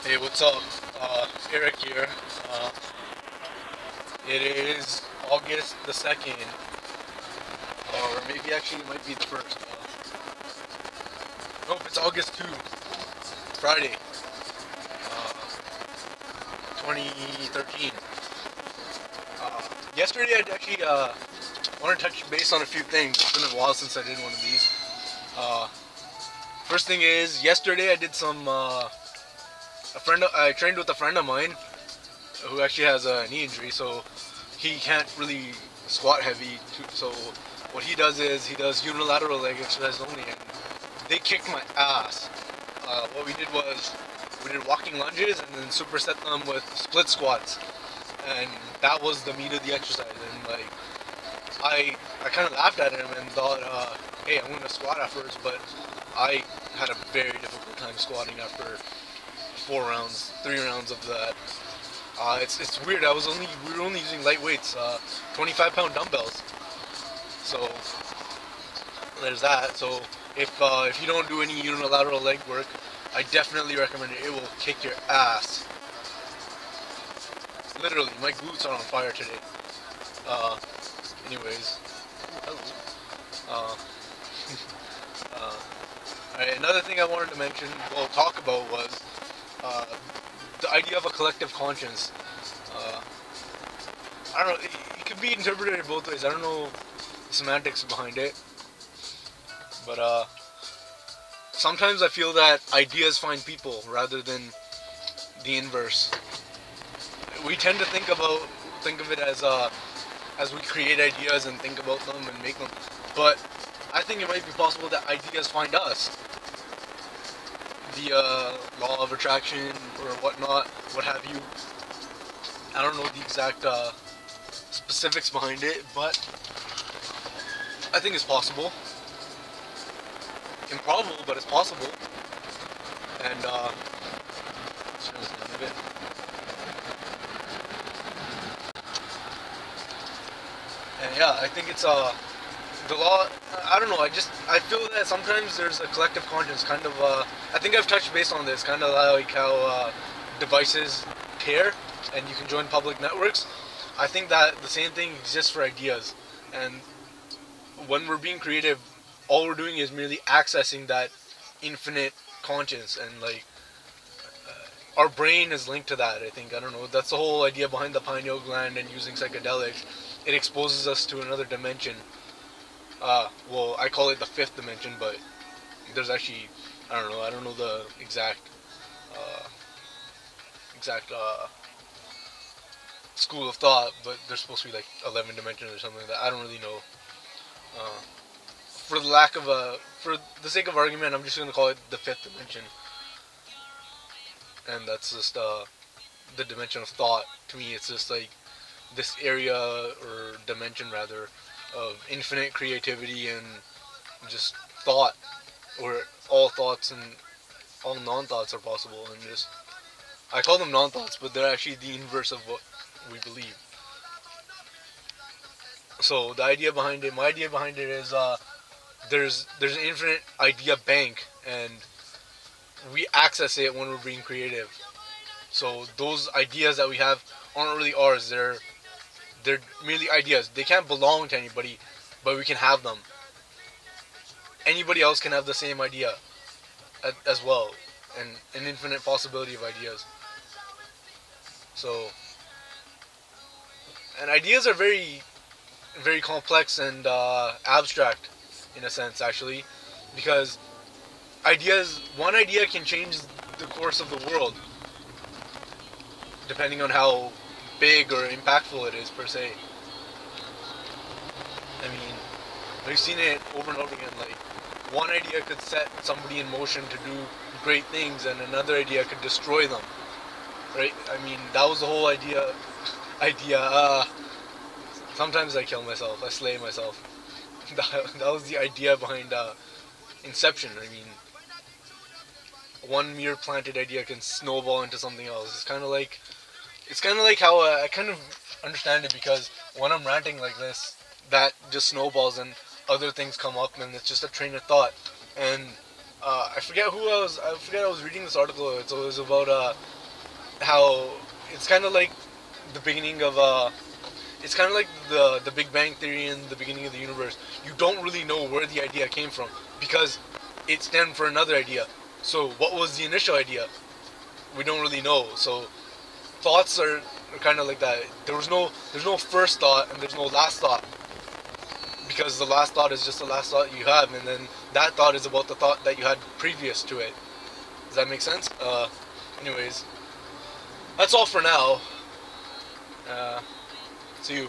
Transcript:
Hey, what's up? Eric here. Uh, it is August the 2nd, or maybe actually it might be the 1st. Nope, it's August 2, Friday, uh, 2013. Yesterday I actually want to touch base on a few things. It's been a while since I did one of these. Uh, First thing is, yesterday I did I trained with a friend of mine who actually has a knee injury, so he can't really squat heavy. So what he does is he does unilateral leg exercise only, and they kicked my ass. What we did was we did walking lunges and then superset them with split squats, and that was the meat of the exercise. And like I kind of laughed at him and thought, hey, I'm gonna squat afterwards, but I had a very difficult time squatting after 4 rounds, 3 rounds of that. It's weird. We were only using light weights, 25-pound dumbbells. So there's that. So if you don't do any unilateral leg work, I definitely recommend it. It will kick your ass. Literally, my glutes are on fire today. Uh, Anyways, hello. Uh, uh, alright, another thing I wanted to mention, talk about was uh, the idea of a collective conscience. Uh, I don't know. It could be interpreted both ways. I don't know the semantics behind it, but sometimes I feel that ideas find people rather than the inverse. We tend to think of it as we create ideas and think about them and make them, but I think it might be possible that ideas find us. The law of attraction or whatnot, what have you. I don't know the exact specifics behind it, but I think it's possible. Improbable, but it's possible. And just a bit. And yeah, I think it's the law. I don't know. I feel that sometimes there's a collective conscience. Kind of. I think I've touched base on this. Kind of like how devices pair, and you can join public networks. I think that the same thing exists for ideas, and when we're being creative, all we're doing is merely accessing that infinite conscience, and like our brain is linked to that. I don't know. That's the whole idea behind the pineal gland and using psychedelics. It exposes us to another dimension. I call it the fifth dimension, but there's actually, I don't know. I don't know the uh, exact school of thought, but there's supposed to be like 11 dimensions or something like that. I don't really know. Uh, for the sake of argument, I'm just gonna call it the fifth dimension, and that's just the dimension of thought. To me, it's just like this area or dimension rather of infinite creativity and just thought, where all thoughts and all non-thoughts are possible, and just I call them non-thoughts, but they're actually the inverse of what we believe. So my idea behind it is there's an infinite idea bank, and we access it when we're being creative. So those ideas that we have aren't really ours. They're merely ideas. They can't belong to anybody, but we can have them. Anybody else can have the same idea as well, and an infinite possibility of ideas. So, and ideas are very complex and abstract in a sense, actually, because one idea can change the course of the world, depending on how big or impactful it is per se. I mean, we've seen it over and over again. Like, one idea could set somebody in motion to do great things, and another idea could destroy them. Right? I mean, that was the whole idea. Idea. Sometimes I kill myself. I slay myself. That was the idea behind Inception. I mean, one mere planted idea can snowball into something else. It's kind of like how I kind of understand it, because when I'm ranting like this, that just snowballs and other things come up, and it's just a train of thought. And I forget I was reading this article. It was about how it's kind of like the beginning of it's kind of like the Big Bang Theory in the beginning of the universe. You don't really know where the idea came from because it stemmed for another idea. So what was the initial idea? We don't really know. So thoughts are kind of like that. There's no first thought and there's no last thought because the last thought is just the last thought you have, and then that thought is about the thought that you had previous to it. Does that make sense? Anyways, that's all for now. See you.